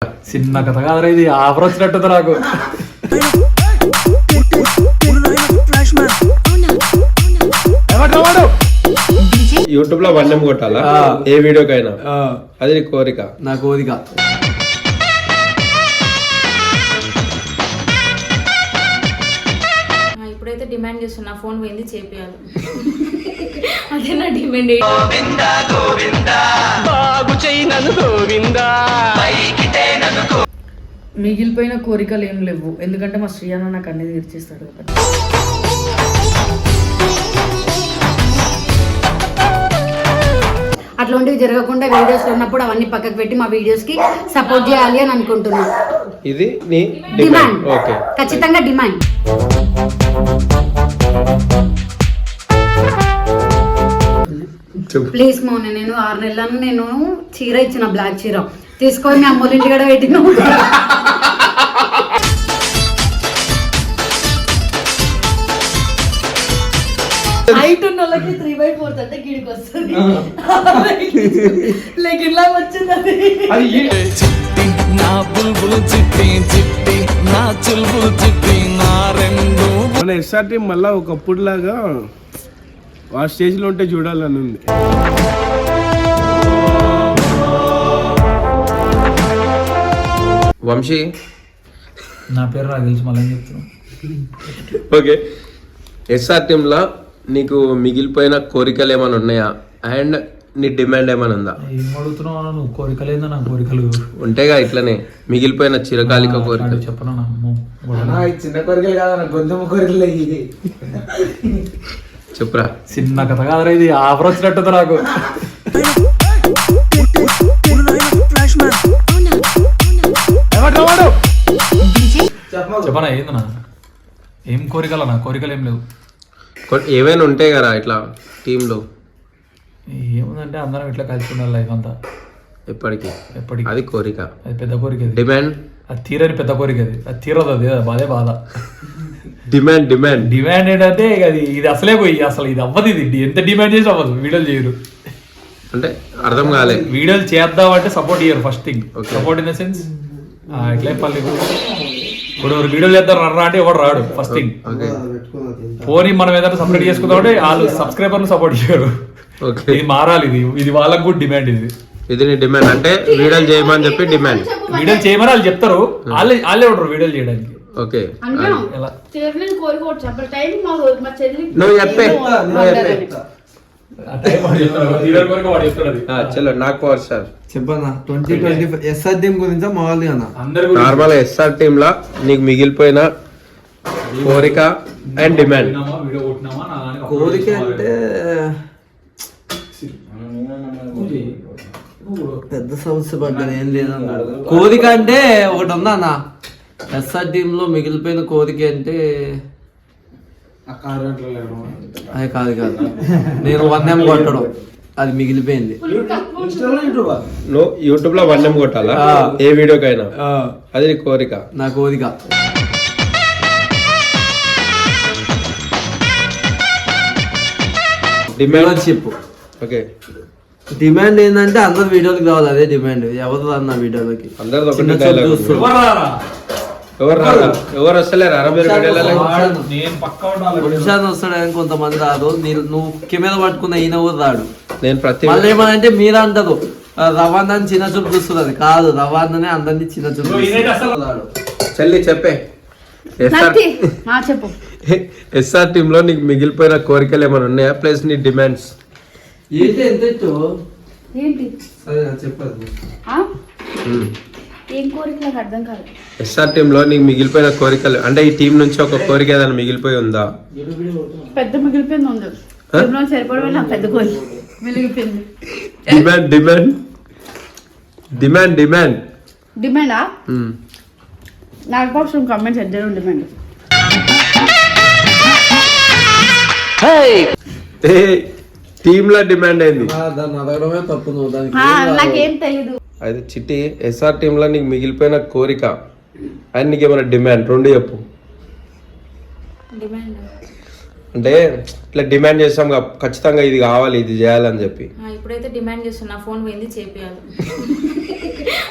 చిన్న కథ కాదురా ఇది, ఆఫర్ వచ్చినట్టుంది నాకు. యూట్యూబ్ లో వన్నం కొట్టాలా ఏ వీడియోకైనా, అది నీ కోరిక. నా కోరిక. ఇప్పుడైతే డిమాండ్ చేస్తున్నా, ఫోన్ పోయింది చేపియాలి. అదే నా డిమాండ్. మిగిలిపోయిన కోరికలు ఏం లేవు, ఎందుకంటే మా శ్రీయాన నాకు అన్ని తీర్చేస్తాడు. అట్లాంటివి జరగకుండా వీడియోస్ ఉన్నప్పుడు అవన్నీ పక్కకు పెట్టి మా వీడియోస్ కి సపోర్ట్ చేయాలి అని అనుకుంటున్నాను. ఇది నీ డిమాండ్. ఓకే, ఖచ్చితంగా డిమాండ్. ప్లీజ్ మౌని, నేను 6 నెలలను నేను చీర ఇచ్చిన, బ్లాక్ చీర తీసుకొని మీ అమ్మోళ్ళ ఇంటి కూడా పెట్టిన. హైట్ ఉన్న వాళ్ళకి 3/4 అంటే గిడికి వస్తుంది. లైక్ ఇలా వచ్చింది అది. మన ఎస్ఆర్టీ మళ్ళా ఒకప్పుడు లాగా ఆ స్టేజ్ లో ఉంటే చూడాలని ఉంది. వంశీ, నా పేరు నాకు తెలిసి మళ్ళీ చెప్తున్నాను. ఓకే, ఎస్ఆర్ టీంలో నీకు మిగిలిపోయిన కోరికలు ఏమైనా ఉన్నాయా? అండ్ నీ డిమాండ్ ఏమైనా ఉందా? ఏం అడుగుతున్నావు నువ్వు? కోరికలేదా? నా కోరికలు ఉంటేగా ఇట్లనే మిగిలిపోయిన చిరకాలిక కోరికలు చెప్పను. చిన్న కోరికలు కాదన్న, గొంతుమ కోరికలు. ఇది చెప్పురా. చిన్న కథ కాదురా ఇది, ఆఫర్ వచ్చినట్టుంది నాకు. చెప్పనా ఏందన్నా? ఏం కోరికలు అన్న? కోరికలు ఏం లేవు. ఏమైనా ఉంటాయి కదా ఇట్లా టీంలో? ఏముందంటే అందరం ఇట్లా కలిసి ఉండాలి లైఫ్ అంతా, ఎప్పటికీ. ఎప్పటికీ. అది కోరిక. అది పెద్ద కోరిక. డిమాండ్ అది తీరని పెద్ద కోరిక. అది తీరదు, అది బాధే బాధ. డిమాండ్ డిమాండ్ డిమాండ్ ఏంటంటే అది ఇది అసలే పోయి అసలు ఇది అవ్వదు. ఇది ఎంత డిమాండ్ చేసి అవ్వదు. వీడియోలు చేయరు అంటే అర్థం కాలే. వీడియోలు చేద్దాం అంటే సపోర్ట్ చేయరు. First thing support in the sense ఎట్లా చెప్పాలి, ఇప్పుడు వీడియోలు చేద్దాం రర్రా అంటే ఎవడు రాడు. First thing. పోనీ మనం ఏదైనా సపరేట్ చేసుకుందాం అంటే వాళ్ళు సబ్స్క్రైబర్లు సపోర్ట్ చేయరు. ఇది మారాలి. ఇది వాళ్ళకు కూడా డిమాండ్. ఇది నీ డిమాండ్ అంటే వీడియోలు చేయమని చెప్పి డిమాండ్. వీడియోలు చేయమని వాళ్ళు చెప్తారు, వాళ్ళే ఉంటారు వీడియోలు చేయడానికి. ఓకే, నువ్వు చెప్పే. చలో నాకు సార్ చెప్పన్నా. 2025 ఎస్ఆర్ టీం గురించి మామూలు అన్న. నార్మల్ ఎస్ఆర్ టీమ్ లా నీకు మిగిలిపోయిన కోరిక అండ్ డిమాండ్. కోరిక అంటే పెద్ద సమస్య పడ్డది ఏం లేదన్న. కోరిక అంటే ఒకటి ఉందా అన్న, ఎస్ఆర్ టీమ్ లో మిగిలిపోయిన కోరిక అంటే అది కాదు నేను 1M కొట్టడం, అది మిగిలిపోయింది. నువ్వు యూట్యూబ్ లో 1M కొట్టాలా ఏ వీడియోకైనా, అది నీ కోరిక. నా కోరిక. డిమాండ్ చెప్పు. ఓకే, డిమాండ్ ఏంటంటే అందరు వీడియోలకి రావాలి, అదే డిమాండ్. ఎవరు అన్న వీడియోలకి? అందరు ఎవరు వస్తలేరు వస్తాడని కొంతమంది రాదు. నువ్వు కెమెరా పట్టుకున్న ఈయన కూడా రాడు. నేను ప్రతి మళ్ళీ ఏమనంటే మీరు అంటారు రవాణాని చిన్న చూపు చూస్తున్నది కాదు, రవాణానే అందరినీ చిన్న చూపు రాడు. చెల్లి చెప్పే. ఎస్ఆర్ టీమ్ లో నీకు మిగిలిపోయిన కోరికలు ఏమైనా ఉన్నాయా? ప్లస్ నీ డిమాండ్స్ ఏంటి? ఎంత ఏంటి చెప్పదు. ఏం కోరిక నాకు అర్థం కాదు. ఎస్ఆర్ టీమ్ లో నీకు మిగిలిపోయిన కోరికలు అంటే ఈ టీం నుంచి ఒక కోరిక ఏదైనా మిగిలిపోయి ఉందా? పెద్ద మిగిలిపోయింది ఉంది, సరిపడమే నాకు పెద్ద కోరిక మిగిలిపోయింది. డిమాండ్ డిమాండ్ డిమాండ్ డిమాండ్ డిమాండా? నాకు బాక్స్ కమెంట్స్ ఎద్దరు డిమాండ్. టీమ్ లో డిమాండ్ అయింది. తప్పు. నాకేం తెలీదు. అయితే చిట్టి, ఎస్ఆర్ టీమ్ లో నీకు మిగిలిపోయిన కోరిక అండ్ నీకు ఏమైనా డిమాండ్, రెండు చెప్పు. అంటే ఇట్లా డిమాండ్ చేస్తాం ఖచ్చితంగా ఇది కావాలి, ఇది చేయాలని చెప్పి. ఇప్పుడైతే డిమాండ్ చేస్తున్నా, ఫోన్ పోయింది చేపియాలి.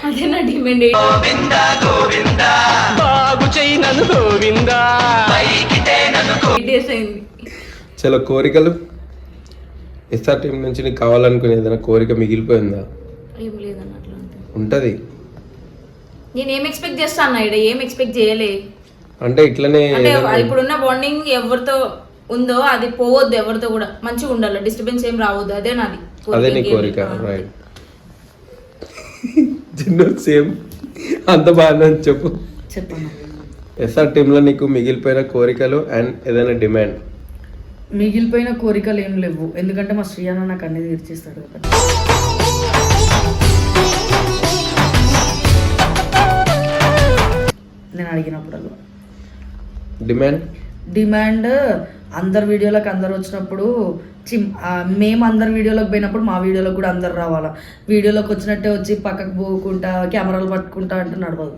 అదే నా డిమాండ్. డేస్ అయింది. చలో కోరికలు. ఎస్ఆర్ టీం నుంచి నీకు కావాలనుకునే ఏదైనా కోరిక మిగిలిపోయిందా? ఏం లేదన్న అట్లాంటి. ఉంటది. నేను ఏం ఎక్స్పెక్ట్ చేస్తాను ఇక్కడ, ఏం ఎక్స్పెక్ట్ చేయలే. అంటే ఇట్లనే అంటే ఇప్పుడున్న బాండింగ్ ఎవరితో ఉందో అది పోవద్దు, ఎవరితో కూడా మంచిగా ఉండాలి, డిస్టర్బెన్స్ ఏం రావద్దు. అదే నాది అదే నీ కోరిక. రైట్. చిన్న సేమ్ అంత బాగా చెప్పు. చెప్పండి. ఎస్ఆర్ టీంలో నీకు మిగిలిపోయిన కోరికలు అండ్ ఏదైనా డిమాండ్? మిగిలిపోయిన కోరికలు ఏం లేవు, ఎందుకంటే మా శ్రీయాన్న నాకు అన్ని తీర్చేస్తాడు కదా. నేను అడిగినప్పుడు డిమాండ్ అందరు వీడియోలకు అందరు వచ్చినప్పుడు మేము అందరు వీడియోలోకి పోయినప్పుడు మా వీడియోలోకి కూడా అందరు రావాలా. వీడియోలోకి వచ్చినట్టే వచ్చి పక్కకు పోకుండా కెమెరాలు పట్టుకుంటా అంటే నడవదు.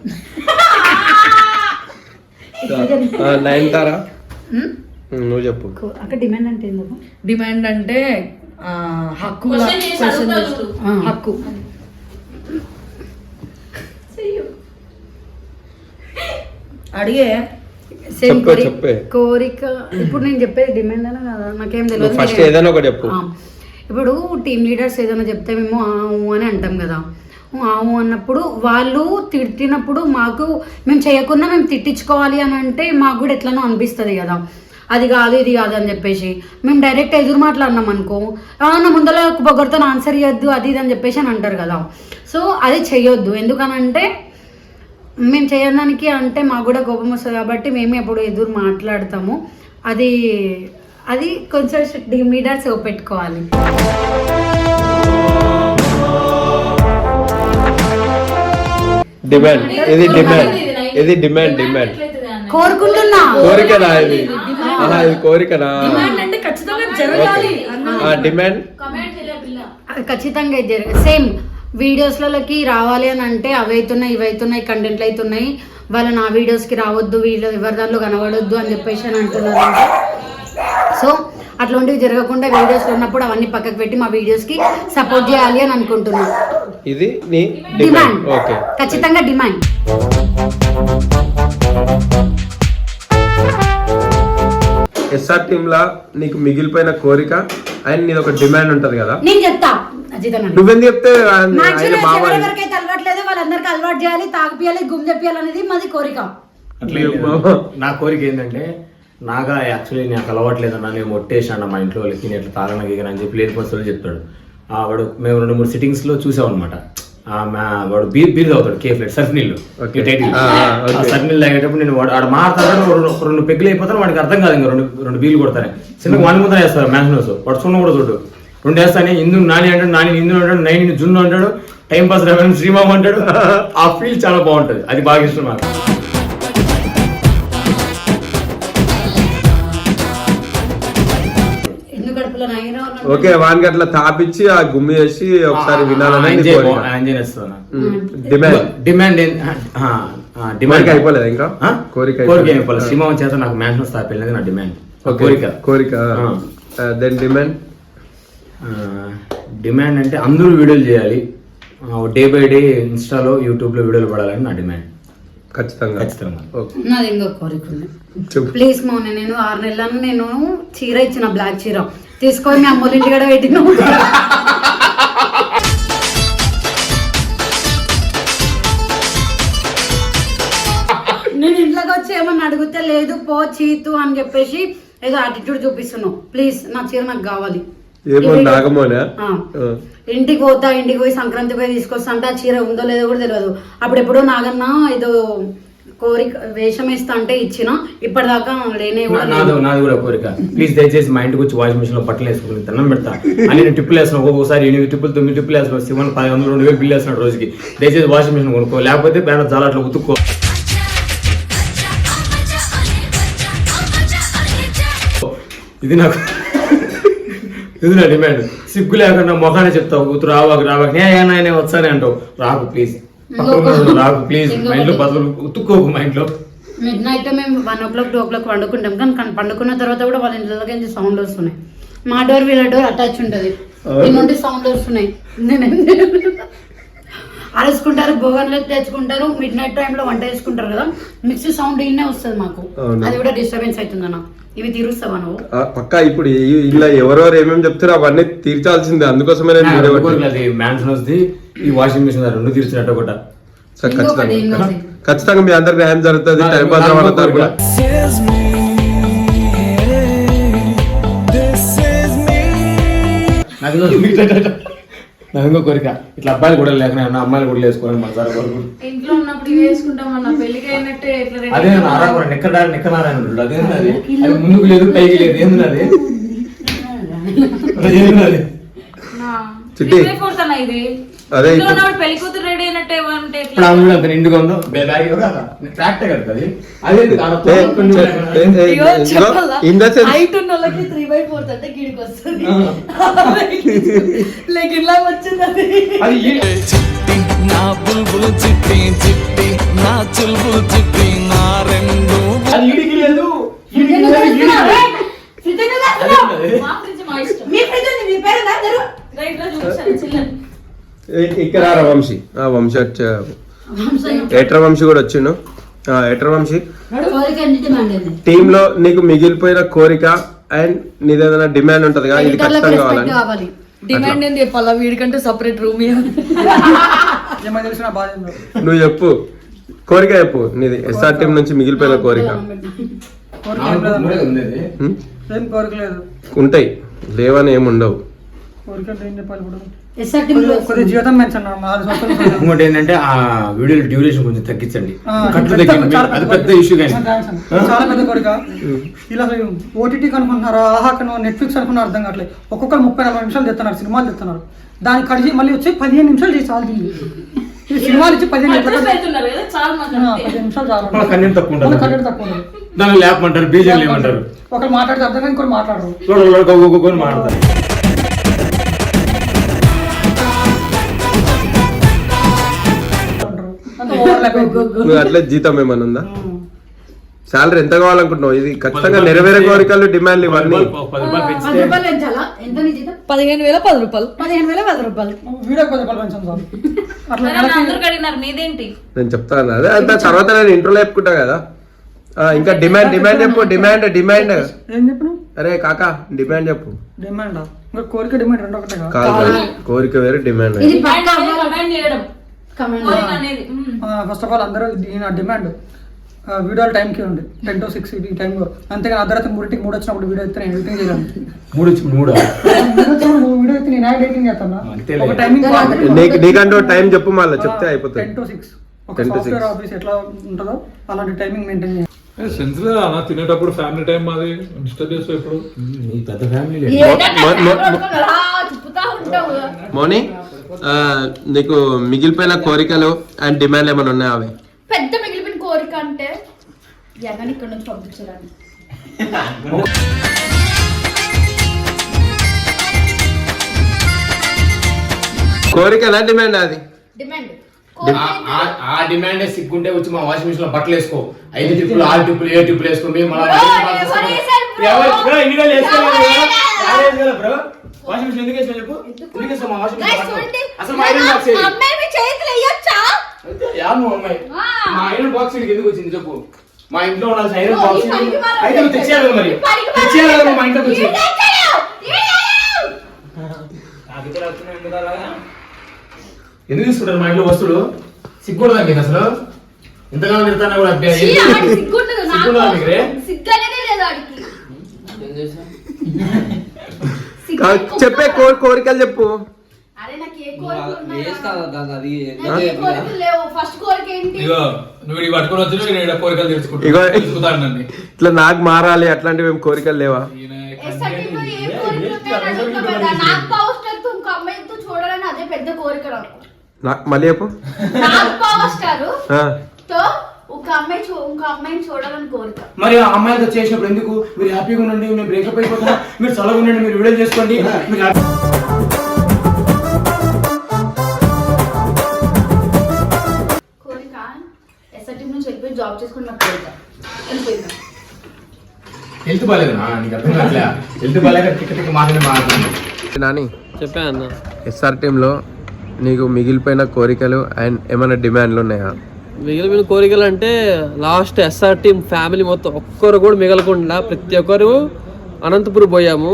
నయనతారా నువ్వు చెప్పు. అక్కడ డిమాండ్ అంటే ఏంటో? డిమాండ్ అంటే హక్కు, హక్కు. అడిగే చెప్పే కోరిక. ఇప్పుడు నేను చెప్పేది డిమాండ్ అనే కదా, నాకేం తెలియదు. ఫస్ట్ ఏదైనా ఒకటి చెప్పు. ఇప్పుడు టీమ్ లీడర్స్ ఏదైనా చెప్తే మేము ఆవు అని అంటాం కదా. ఆవు అన్నప్పుడు వాళ్ళు తిట్టినప్పుడు మాకు మేము చేయకుండా మేము తిట్టించుకోవాలి అని అంటే మాకు కూడా ఎట్లనో అనిపిస్తుంది కదా. అది కాదు ఇది కాదు అని చెప్పేసి మేము డైరెక్ట్ ఎదురు మాట్లాడినాం అనుకో, నా ముందర పొగరుతో ఆన్సర్ ఇవ్వద్దు అది ఇది అని చెప్పేసి అని అంటారు కదా. సో అది చెయ్యొద్దు. ఎందుకనంటే మేము చేయడానికి అంటే మాకు కూడా కోపం వస్తుంది కాబట్టి మేము ఎప్పుడు ఎదురు మాట్లాడతాము. అది అది కొంచెం టీమ్ లీడర్స్ పెట్టుకోవాలి. డిమాండ్ ఇది డిమాండ్ ఇది డిమాండ్ డిమాండ్ కోరుకుంటున్నా. కోరికనా ఇది? ఇది కోరికనా? అంటే ఖచ్చితంగా జరగాలి. డిమాండ్ ఖచ్చితంగా సేమ్ వీడియోస్లకి రావాలి అని అంటే అవైతున్నాయి ఇవైతున్నాయి కంటెంట్లు అవుతున్నాయి, వాళ్ళు నా వీడియోస్కి రావద్దు, వీళ్ళు ఎవరి దానిలో కనబడొద్దు అని చెప్పేసి అని అంటున్నారు. సో అట్లాంటివి జరగకుండా వీడియోస్లో ఉన్నప్పుడు అవన్నీ పక్కకు పెట్టి మా వీడియోస్కి సపోర్ట్ చేయాలి అని అనుకుంటున్నాను. ఇది నీ డిమాండ్. ఓకే, ఖచ్చితంగా డిమాండ్. ఎస్ఆర్ టీమ్ లా నీకు మిగిలిపోయిన కోరిక అండ్ నీది ఒక డిమాండ్ ఉంటది కదా, నేను చెప్తా. నువ్వేం చెప్తే ఎవరికైతే అలవాట్లేదు వాళ్ళందరికీ అలవాటు చేయాలి, తాగిపియాలి, గుమ్ చెప్పాలి అనేది మాది కోరిక. నా కోరిక ఏంటంటే, నాగా యాక్చువల్లీ నాకు అలవాట్లేదన్నా, నేను మొట్టేసాను మా ఇంట్లో వాళ్ళకి, నేను ఎట్లా తాగన గీగన అని చెప్పి లేని పరిస్థితులు చెప్తాడు. వాడు మేము 2-3 సిట్టింగ్స్లో చూసామన్నమాట. వాడు బీర్ తాగుతాడు, కేఫ్లెట్ సర్ఫ్ నీళ్ళు టైటిల్. సర్ఫ్ నీళ్ళు తాగేటప్పుడు నేను వాడు మాట్లాడతాడు, 2 పెగ్గులు అయిపోతాను, వాడికి అర్థం కాదు, ఇంకా 2 బీర్లు కొడతానే చిన్న వాని ముందర వేస్తారు. మ్యాక్సిమస్ వాడు సున్న కూడా చూడు 2 వేస్తానే, ఇందు నాని అంటాడు, నాని ఇందు అంటాడు, నైన్ జున్ను అంటాడు, టైం పాస్ రెవెన్ శ్రీమామ్ అంటాడు. ఆ ఫీల్ చాలా బాగుంటుంది, అది బాగా ఇష్టం నాకు. ఓకే, వానికి అట్లా తాపిచ్చి ఆ గుమ్మి వేసి ఒకసారి వినాలని డిమాండ్ అయిపోలేదు. ఇంకా కోరిక అయిపోలేదు. శ్రీమాన్ చేత నాకు మ్యాన్షన్ తాపిల్లది నా డిమాండ్. కోరిక దెన్ డిమాండ్ అంటే అందరూ వీడియోలు చేయాలి, డే బై డే ఇన్స్టాలో యూట్యూబ్లో వీడియోలు పడాలని నా డిమాండ్. ఖచ్చితంగా. నాది ఇంకో కోరిక ఉంది. ప్లీజ్ మౌన, నేను 6 నెలలను నేను చీర ఇచ్చిన, బ్లాక్ చీర తీసుకొని మీ అమ్మోళ్ళ ఇంటి కూడా పెట్టిన. నేను ఇంట్లోకి వచ్చి ఏమన్నా అడిగితే లేదు పో చీతు అని చెప్పేసి ఏదో యాటిట్యూడ్ చూపిస్తున్నావు. ప్లీజ్ నా చీర నాకు కావాలి. ఇంటికి పోతా, ఇంటికి పోయి సంక్రాంతి పోయి తీసుకొస్తా అంటే ఆ చీర ఉందో లేదో కూడా తెలియదు. అప్పుడు ఎప్పుడో నాగన్న ఏదో కోరిక వేషం వేస్తా అంటే ఇచ్చిన, ఇప్పటిదాకా లేనే. నాది కూడా కోరిక. ప్లీజ్ దయచేసి మా ఇంటికి వచ్చి వాషింగ్ మిషన్ లో బట్టలు వేసుకుని తిన్నం పెడతా అని నేను టిప్పులు వేస్తున్నాను. ఒక్కొక్కసారి 8 టిప్పులు 9 టిప్పులు వేస్తున్నాను. 1,500-2,000 బిల్లు వేస్తున్నాడు రోజుకి. దయచేసి వాషింగ్ మిషన్ కొనుక్కో, లేకపోతే పేడ చాలా అట్లా ఉతుక్కో. ఇది నాకు ఇది నా డిమాండ్. సిగ్గు లేకుండా మొఖానే చెప్తావు, కూతురు రావాక నేనే వచ్చానే అంటావు. రాకు ప్లీజ్, రాకు ప్లీజ్. మా ఇంట్లో బదులు ఉతుక్కోకు. మా ఇంట్లో మిడ్ నైట్ మేము 1 o'clock 2 o'clock పండుకుంటాం, కానీ పండుకున్న తర్వాత కూడా వాళ్ళ ఇంట్లోకి సౌండ్ వస్తున్నాయి. మా డోర్ వీళ్ళ డోర్ అటాచ్ ఉంటుంది, ఈ నుండి సౌండ్ వస్తున్నాయి. అరుచుకుంటారు, భోగన్లు తెచ్చుకుంటారు, మిడ్ నైట్ టైంలో వంట చేసుకుంటారు కదా, మిక్స్ సౌండ్ ఇన్నే వస్తుంది మాకు. అవును. అది కూడా డిస్టర్బెన్స్ అవుతుందన్న. ఇవి తీరుస్తావా నువ్వు? పక్కా ఇప్పుడు ఇలా ఎవరెవరు ఏమేమి చెప్తారో అవన్నీ తీర్చాల్సిందే, అందుకోసమే నేను వీడియో పెట్టాను. మ్యాన్షన్ వస్తుంది, ఈ వాషింగ్ మిషన్ రెండు తీర్చినట్టు ఒకట. సార్ ఇంకొకటి ఏం కాదు. ఖచ్చితంగా మీ అందరికి న్యాయం జరుగుతుంది. టైం పాస్ అవ్వాలి తరపున నాకు ఇంకో కోరిక, ఇట్లా అబ్బాయిలు కూడా లేకుండా అమ్మాయిలు కూడా వేసుకోవాలని మన సార్ కోరుకుంటు. ఇంట్లో ఉన్నప్పుడు ఇవి వేసుకుంటామన్న, పెళ్లికి అయినట్టే ఇట్లా ready అదే నారాయణ నిక్కనారాయణ అదేంది అది ముందుకు లేదు పైకి లేదు ఏంది అది ఏంది నా. చిట్టి. 3/4 అన్న ఇది. అదే ఇంట్లో ఇప్పుడు ఉన్నప్పుడు పెళ్లి కూతురు రెడీ అయినట్టే అంటే ఎట్లా? ఇప్పుడు ఆమె కూడా అంత నిండుగా ఉందో బ్యాగ్ కూడా ఫ్యాక్టే కదా అది. అదే ఇన్ ద సెన్స్ హైట్ ఉన్న వాళ్ళకి 3/4 అంటే గిడికి వస్తుంది. లైక్ ఇలా వచ్చింది అది. నా బుల్బుల్ చిట్టి చిట్టి నా చుల్బుల్ చిట్టి నా రెండు అది ఈడికి లేదు. మా ఫ్రిడ్జ్ మా ఇష్టం. మీ ఫ్రిడ్జ్ ఉంది, మీ పేరు నా తెరు. రైట్ లో చూపించాను చిల్లర. ఇక్కడ వంశీ వంశీ వచ్చా ఏట్ర వంశీ కూడా వచ్చిండు. ఏట్ర వంశీ కోరిక ఎన్ని డిమాండ్ ఏంది? టీమ్ లో నీకు మిగిలిపోయిన కోరిక అండ్ నీదేదైనా డిమాండ్ ఉంటది కదా, ఇది ఎడిటర్లకు ఖచ్చితంగా రెస్పెక్ట్ కావాలని. కావాలి. డిమాండ్ ఏంది చెప్పాలా? వీడికంటే సపరేట్ రూమ్ నువ్వు చెప్పు కోరిక చెప్పు నీది. ఎస్ఆర్ టీం నుంచి మిగిలిపోయిన కోరిక. ఉండేది హ్మ్? ఏం కోరికలేదు. ఉంటాయి, లేవని ఏమి ఉండవు. కోరికలు ఏం చెప్పాలి ఇప్పుడు? ఎస్ఆర్ టీమ్ లో కొద్దిగా జీవితం పెంచండి 4 సంవత్సరాలు. ఇంకోటి ఏంటంటే ఆ వీడియో డ్యూరేషన్ కొంచెం తగ్గించండి. కట్లు పెద్ద- తగ్గింది, చాలా- అది పెద్ద ఇష్యూ కానీ. చాలా పెద్ద కోరిక. ఇలా ఓటీటీ అనుకుంటున్నారా, ఆహా నెట్ఫ్లిక్స్ అనుకున్నా అర్థం కావట్లేదు. ఒక్కొక్కరు 30-40 నిమిషాలు తెస్తున్నారు, సినిమాలు తెస్తున్నారు. దాన్ని కడిచి మళ్ళీ వచ్చి 15 నిమిషాలు చేసి చాలు. ఈ సినిమాలు ఇచ్చి 15 అడ్రస్ పెడుతున్నారు కదా, చాలా మంది అంతే. 15 నిమిషాలు చాలు. మన కంటెంట్ తక్కువ ఉంటుంది. మన కంటెంట్ తక్కువ ఉంటుంది. దాన్ని లేపమంటారు, బీజేలు లేమంటారు, ఒకరు మాట్లాడితే అర్థం కానీ ఇంకోటి మాట్లాడరు. ఒక్కొక్కరు మాట్లాడతారు. అంత ఓవర్లాప్ అయిపోయింది. నువ్వు అట్లే జీతం ఏమన్నా ఉందా? శాలరీ ఎంత కావాలనుకుంటున్నావు? ఇది ఖచ్చితంగా నెరవేరే కోరికలు, డిమాండ్లు ఇవన్నీ. 10 రూపాయలు 10 పెంచితే రూపాయలు పెంచాలా? ఎంత నీ జీతం? 15,000 10 రూపాయలు. 15,000 10 రూపాయలు. వీడియో 10 రూపాయలు పెంచాం చాలు. అట్లా సరే అన్న, అందరికి అడిగినారు నీదేంటి? నేను చెప్తాను అదే అంత తర్వాత నేను ఇంట్రోలో చెప్పుకుంటా కదా. ఇంకా డిమాండ్ చెప్పు. డిమాండ్ ఏం చెప్పిన అరే కాకా డిమాండ్ చెప్పు. డిమాండ్ ఇంకా కోరిక డిమాండ్ రెండు ఒకటే కదా. కాదు కోరిక వేరే డిమాండ్ ఇది Comment పక్కా అనేది comment చేయడం. కమెంట్. కోరిక అనేది. ఫస్ట్ ఆఫ్ ఆల్ అందరూ నా డిమాండ్ వీడియోలు టైంకి ఉంది 10 to 6 ఈ టైంలో. అంతేగాని అర్ధరాత్రి 3 వచ్చినప్పుడు వీడియో అయితే నేను ఎడిటింగ్ చేయగలను. 3 వీడియో అయితే నేను ఎడిటింగ్ చేస్తాను. ఒక టైమింగ్ నీకంటూ టైం చెప్పు, మళ్ళీ చెప్తే అయిపోతుంది. 10 to 6 ఒక 10 to 6. సాఫ్ట్వేర్ ఆఫీస్ ఎట్లా ఉంటుందో అలాంటి టైమింగ్ మెయింటైన్ చేయాలి. సెన్స్ లేదా అన్న, తినేటప్పుడు ఫ్యామిలీ టైం మాది డిస్టర్బ్ చేస్తావు ఇప్పుడు. నీ పెద్ద ఫ్యామిలీ తిప్పుతా ఉంటావు. మోని నీకు మిగిలిపోయిన కోరికలు అండ్ డిమాండ్ ఏమైనా ఉన్నాయా? అవి పెద్ద మిగిలిపోయిన కోరిక అంటే జగన్ ఇక్కడ నుంచి పంపించాలని. కోరికనా డిమాండ్? అది డిమాండ్ ఆ డిమాండ్ సిగ్గుంటే వచ్చి మా వాషింగ్ మిషన్ లో బట్టలు వేసుకో. 5 ట్రిప్పులు 6 ట్రిప్పులు 7 ట్రిప్పులు వేసుకో. మేము వాషింగ్ మిషన్ ఎందుకు వేసుకో చెప్పు. ఎందుకు వేసుకో మా వాషింగ్ మిషన్? అసలు మా ఐరన్ బాక్స్ మా ఐరన్ బాక్స్ ఎందుకు వచ్చింది చెప్పు. మా ఇంట్లో ఉండాల్సిన ఐరన్ బాక్స్ అయితే నువ్వు తెచ్చేయాలి కదా, మరి తెచ్చేయాలి కదా మా ఇంట్లోకి వచ్చి. ఎందుకు తీసుకుంటారు మా ఇంట్లో వస్తువులు? సిగ్గుండదా మీకు అసలు? ఇంతకాలం తిడతానా కూడా సిగ్గుండదా మీకు రే? చెప్పే కోరికలు చెప్పు. అరే నాకు ఏ కోరిక వేస్ట్ దాన్ని అది కోరికలు లేవు. ఫస్ట్ కోరిక ఏంటి? ఇగో నువ్వు ఇది పట్టుకొని వచ్చి నేను కోరికలు ఇగో తెలుసుకుంటాను నన్ను. ఇట్లా నాకు మారాలి అట్లాంటివి ఏం కోరికలు లేవా? ఎస్ఆర్టీలో ఏ కోరికలు ఉన్నాయని అడుగుతున్నా కదా. నాకు పవర్ స్టార్ తో ఇంకో అమ్మాయితో చూడాలని అదే పెద్ద కోరిక నాకు. మళ్ళీ చెప్పు. నాకు పవర్ స్టార్ ఆ. తో ఇంకో అమ్మాయిని చూడాలని కోరిక. మరి ఆ అమ్మాయితో చేసినప్పుడు ఎందుకు? మీరు హ్యాపీగా ఉండండి, మేము బ్రేకప్ అయిపోతాం, మీరు చల్లగా ఉండండి, మీరు వీడియో చేసుకోండి. కోరిక ఎస్ఆర్టీ నుంచి వెళ్ళిపోయి జాబ్ చేసుకుని నాకు కోరిక వెళ్ళిపోయిందా. హెల్త్ బాగాలేదనా? నీకు అర్థం కావట్లే. హెల్త్ బాగాలేక టిక్ టిక్ మాట్లాడి మాట్లాడుతుంది. నాని చెప్పా అన్న. ఎస్ఆర్ టీంలో నీకు మిగిలిపోయిన కోరికలు అండ్ ఏమైనా డిమాండ్లు ఉన్నాయా? మిగిలిపోయిన కోరికలు అంటే లాస్ట్ ఎస్ఆర్ టీమ్ ఫ్యామిలీ మొత్తం ఒక్కరు కూడా మిగలకుండా ప్రతి ఒక్కరు అనంతపురం పోయాము,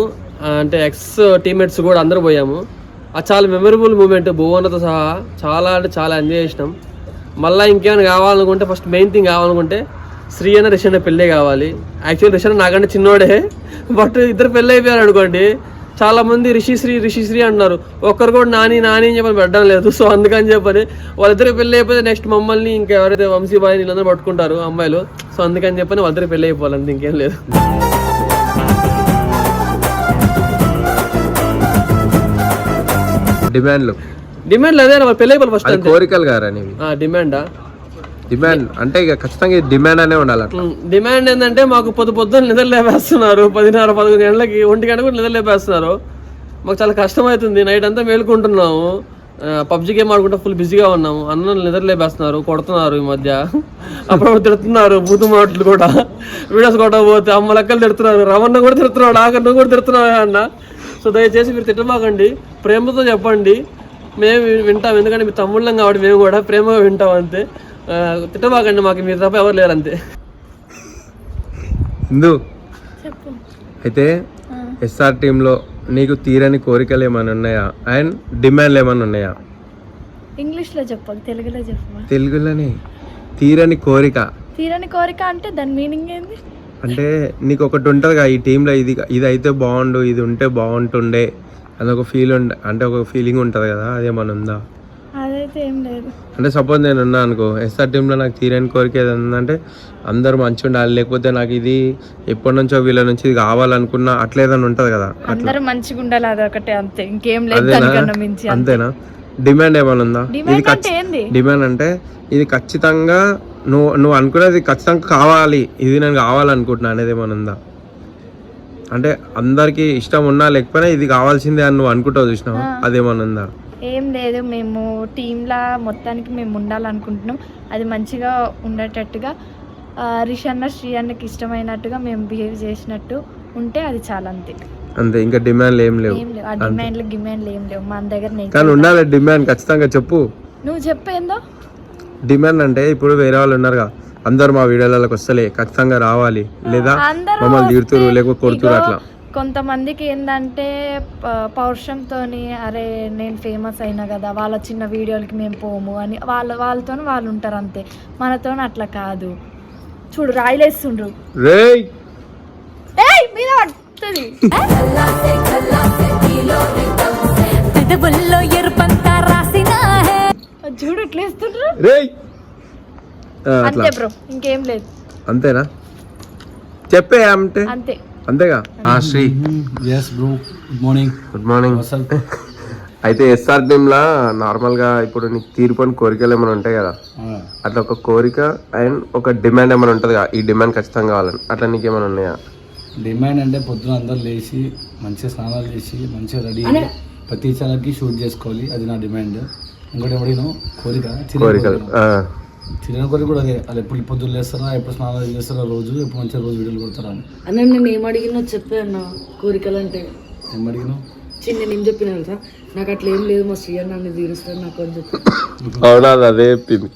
అంటే ఎక్స్ టీమ్మేట్స్ కూడా అందరూ పోయాము. అది చాలా మెమరబుల్ మూమెంట్, భువనతో సహా చాలా అంటే చాలా ఎంజాయ్ చేసినాం. మళ్ళీ ఇంకేమైనా కావాలనుకుంటే ఫస్ట్ మెయిన్ థింగ్ కావాలనుకుంటే శ్రీ అన్న రిషన్ పెళ్ళే కావాలి. యాక్చువల్లీ రిషన్ నాకంటే చిన్నోడే, బట్ ఇద్దరు పెళ్ళి అయిపోయారు అనుకోండి. చాలా మంది రిషిశ్రీ అంటున్నారు, ఒక్కరు కూడా నాని అని చెప్పని పెట్టడం లేదు. సో అందుకని చెప్పని వాళ్ళిద్దరు పెళ్ళి అయిపోతే నెక్స్ట్ మమ్మల్ని ఇంకా ఎవరైతే వంశీబాయి వీళ్ళందరూ పట్టుకుంటారు అమ్మాయిలు. సో అందుకని చెప్పని వాళ్ళిద్దరు పెళ్ళి అయిపోవాలంటే ఇంకేం లేదు. డిమాండ్ అదే పెళ్ళి అయిపోవాలి ఫస్ట్. కోరికలు గారా నీవి? డిమాండ్ అంటే ఇక ఖచ్చితంగా డిమాండ్ అనే ఉండాలి. డిమాండ్ ఏంటంటే మాకు పొద్దున్న నిద్ర లేపేస్తున్నారు, 10:30-11 గంటలకి, 1 గంట కూడా నిద్ర లేపేస్తున్నారు. మాకు చాలా కష్టం అవుతుంది. నైట్ అంతా మేలుకుంటున్నాము, పబ్జి గేమ్ ఆడుకుంటా ఫుల్ బిజీగా ఉన్నాము. అన్న నిద్ర లేపేస్తున్నారు, కొడుతున్నారు. ఈ మధ్య అప్పుడప్పుడు తిడుతున్నారు, బూతు మాటలు కూడా. వీడియోస్ కొట్టకపోతే అమ్మ లెక్కలు తిడుతున్నారు, రమణ కూడా తిడుతున్నాడు, ఆఖరి కూడా తిడుతున్నావు అన్న. సో దయచేసి మీరు తిట్టమాకండి, ప్రేమతో చెప్పండి, మేము వింటాం. ఎందుకంటే మీ తమ్ముళ్ళం కాబట్టి మేము కూడా ప్రేమగా వింటాం అంతే. తిట్టమాకండి, మాకు మీరు తప్ప ఎవరు లేరు అంతే. ఇందు అయితే ఎస్ఆర్ టీంలో నీకు తీరని కోరికలు ఏమైనా ఉన్నాయా అండ్ డిమాండ్లు ఏమైనా ఉన్నాయా? ఇంగ్లీష్లో చెప్పాలి, తెలుగులో చెప్పాలి. తెలుగులోనే తీరని కోరిక. తీరని కోరిక అంటే దాని మీనింగ్ ఏంది? అంటే నీకు ఒకటి ఉంటుంది ఈ టీంలో, ఇది అయితే బాగుండు, ఇది ఉంటే బాగుంటుండే అని ఒక అంటే ఒక ఫీలింగ్ ఉంటుంది కదా, అదేమన్నా ఉందా? అదైతే ఏం లేదు. అంటే సపోజ్ నేను ఉన్నా అనుకో, ఎస్ఆర్ టీంలో నాకు తీరని కోరిక ఏదంటే అందరూ మంచిగా ఉండాలి, లేకపోతే నాకు ఇది ఎప్పటి నుంచో వీళ్ళ నుంచి ఇది కావాలనుకున్నా అట్లా ఏదైనా ఉంటుంది కదా, అందరూ మంచిగా ఉండాలి, అదొకటే అంతే, ఇంకేం లేదు దానికన్నా మించి. అంతేనా? డిమాండ్ ఏమైనా ఉందా? డిమాండ్ అంటే ఇది ఖచ్చితంగా నువ్వు అనుకునేది ఖచ్చితంగా కావాలి, ఇది నేను కావాలనుకుంటున్నా అనేది ఏమైనా ఉందా? అంటే అందరికి ఇష్టం ఉన్నా లేకపోయినా ఇది కావాల్సిందే అని నువ్వు అనుకుంటావు చూసినావు, అదేమన్నా ఉందా? ఏం లేదు, మేము టీంలా మొత్తానికి మేము ఉండాలనుకుంటున్నాం. అది మంచిగా ఉండేటట్టుగా రిషన్న శ్రీ అన్నకి ఇష్టమైనట్టుగా మేము బిహేవ్ చేసినట్టు ఉంటే అది చాలా అంతే. అంతే, ఇంకా డిమాండ్లు ఏం లేవు. ఆ డిమాండ్లు ఏం లేవు మన దగ్గర. కానీ ఉండాలి డిమాండ్ ఖచ్చితంగా. చెప్పు, నువ్వు చెప్పేందో డిమాండ్ అంటే. ఇప్పుడు వేరే వాళ్ళు ఉన్నారుగా, అందరు మా వీడియోలకు వస్తలే ఖచ్చితంగా రావాలి, లేదా మమ్మల్ని తిడుతురు లేకపోతే కొడుతురు అట్లా. కొంతమందికి ఏంటంటే పౌరుషంతో అరే నేను ఫేమస్ అయినా కదా, వాళ్ళ చిన్న వీడియోలకి మేము పోము అని వాళ్ళతో వాళ్ళు ఉంటారు అంతే. మనతో అట్లా కాదు. చూడు రాయిలేస్తుండ్రు, మీద పడుతుంది. చూడు ఎట్లా వేస్తుండ్రు. అంతే బ్రో, ఇంకేం లేదు. అంతేనా? చెప్పే అంటే అంతే, అంతేగా. Sri, good morning. Good morning. అయితే ఎస్ఆర్ టీంలా నార్మల్ గా ఇప్పుడు నీకు తీరిపోయిన కోరికలు ఏమైనా ఉంటాయి కదా, అట్లా ఒక కోరిక అండ్ ఒక డిమాండ్ ఏమైనా ఉంటుంది కదా, ఈ డిమాండ్ ఖచ్చితంగా కావాలని, అట్లా నీకు ఏమైనా ఉన్నాయా? డిమాండ్ అంటే పొద్దున అందరు లేచి మంచిగా స్నానాలు చేసి మంచిగా రెడీ అయ్యి ప్రతి ఛానల్కి షూట్ చేసుకోవాలి, అది నా డిమాండ్. ఇంకోటి ఎవడో కోరికలు చిన్న కోరిక కూడా అదే, వాళ్ళు ఎప్పుడు పొద్దున్న లేస్తారా, ఎప్పుడు స్నానాలు చేస్తారా, రోజు ఎప్పుడు మంచిగా రోజు వీడియోలు కొడతారా అని. అన్న నేను ఏం అడిగినా చెప్పే అన్న, కోరికలు అంటే ఏం అడిగినావు? చిన్న నేను చెప్పిన కదా, నాకు అట్లా ఏం లేదు, మా శ్రీ అన్న తీరుస్తాను నాకు అని చెప్పి. అవునా, అదే చెప్పింది.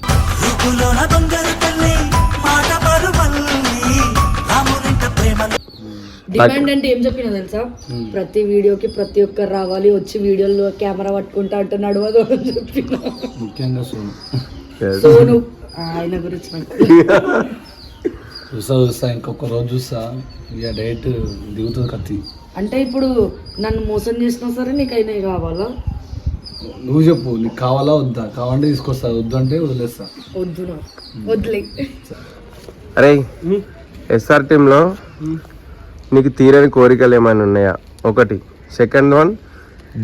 డిమాండ్ అంటే ఏం చెప్పినా తెలుసా, ప్రతి వీడియోకి ప్రతి ఒక్కరు రావాలి, వచ్చి వీడియోలో కెమెరా పట్టుకుంటా అంటే నడవదు అని చెప్పిన. ముఖ్యంగా సోను ఆయన గురించి చూస్తా ఇంకొక రోజు చూస్తా, ఇక డైరెక్ట్ దిగుతుంది కత్తి. అంటే ఇప్పుడు నన్ను మోసం చేసినా సరే నీకు అయినా కావాలా? నువ్వు చెప్పు, నీకు కావాలా వద్దా? కావాలంటే తీసుకొస్తా, వద్దు అంటే వదిలేస్తా. వద్దు, వదిలే. అరే ఎస్ఆర్ టీంలో నీకు తీరని కోరికలు ఏమైనా ఉన్నాయా? ఒకటి. సెకండ్ వన్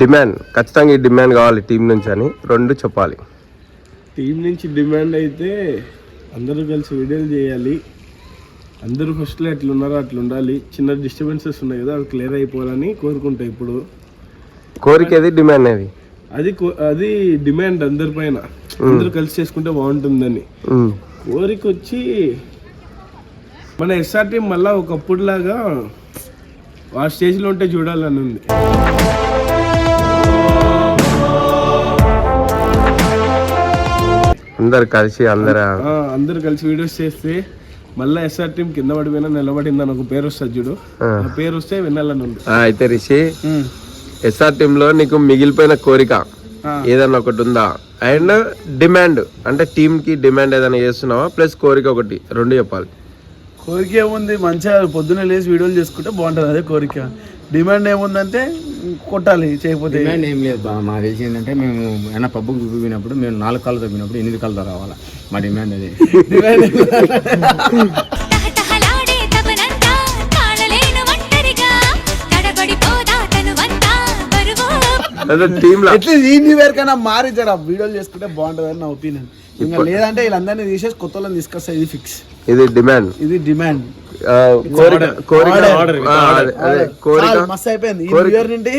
డిమాండ్, ఖచ్చితంగా ఈ డిమాండ్ కావాలి టీం నుంచి అని 2 చెప్పాలి. టీం నుంచి డిమాండ్ అయితే అందరూ కలిసి వీడియోలు చేయాలి, అందరూ ఫస్ట్లో ఎట్లా ఉన్నారో అట్లా ఉండాలి, చిన్న డిస్టర్బెన్సెస్ ఉన్నాయి కదా అవి క్లియర్ అయిపోవాలని కోరుకుంటా. ఇప్పుడు కోరిక ఏది, డిమాండ్ ఏది? అది డిమాండ్ అందరి పైన, అందరూ కలిసి చేసుకుంటే బాగుంటుందని. కోరిక వచ్చి మన ఎస్ఆర్ టీం మళ్ళీ ఒకప్పుడులాగా ఆ స్టేజ్లో ఉంటే చూడాలని ఉంది. అందరు కలిసి అందరు కలిసి వీడియోస్ చేస్తే మళ్ళీ ఎస్ఆర్ టీం కింద పడిపోయినా నిలబడిందని ఒక పేరు వస్తుంది చూడు, ఆ పేరు వస్తే వినాలని ఉంది. అయితే రిషి, ఎస్ఆర్ టీమ్ లో నీకు మిగిలిపోయిన కోరిక ఏదన్నా ఒకటి ఉందా? అండ్ డిమాండ్ అంటే టీమ్ కి డిమాండ్ ఏదైనా చేస్తున్నావా? ప్లస్ కోరిక ఒకటి, రెండు చెప్పాలి. కోరిక ఏముంది, మంచిగా పొద్దున్నే లేచి వీడియోలు చేసుకుంటే బాగుంటుంది, అదే కోరిక. డిమాండ్ ఏముందంటే కొట్టాలి చేయకపోతే. డిమాండ్ ఏం లేదు బా, మాకు తెలిసి ఏంటంటే మేము ఏమైనా పబ్బుకి చూపినప్పుడు మేము 4 కాళ్ళతో తగ్గినప్పుడు 8 కాళ్ళతో రావాలా, మా డిమాండ్ అది. టీమ్ లో దీన్ని వేరుకైనా మారించారు, వీడియోలు చేసుకుంటే బాగుంటుంది అని నా ఒపీనియన్. ఇంకా లేదంటే వీళ్ళందరినీ తీసేసి కొత్త వాళ్ళని తీసుకొస్తా, ఇది ఫిక్స్. ఇది డిమాండ్, ఇది డిమాండ్. కోరిక మస్తు అయిపోయింది. ఈ ఇయర్ నుండి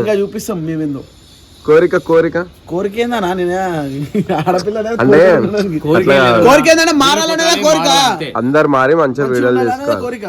ఇంకా చూపిస్తాం మేమేందో. కోరిక ఏందన్నా, నేను ఆడపిల్ల అంటే కోరిక ఏంటంటే మారాలనేదా కోరిక. అందరు మారి మంచిగా వీడియోలు చేసుకోవాలి. కోరిక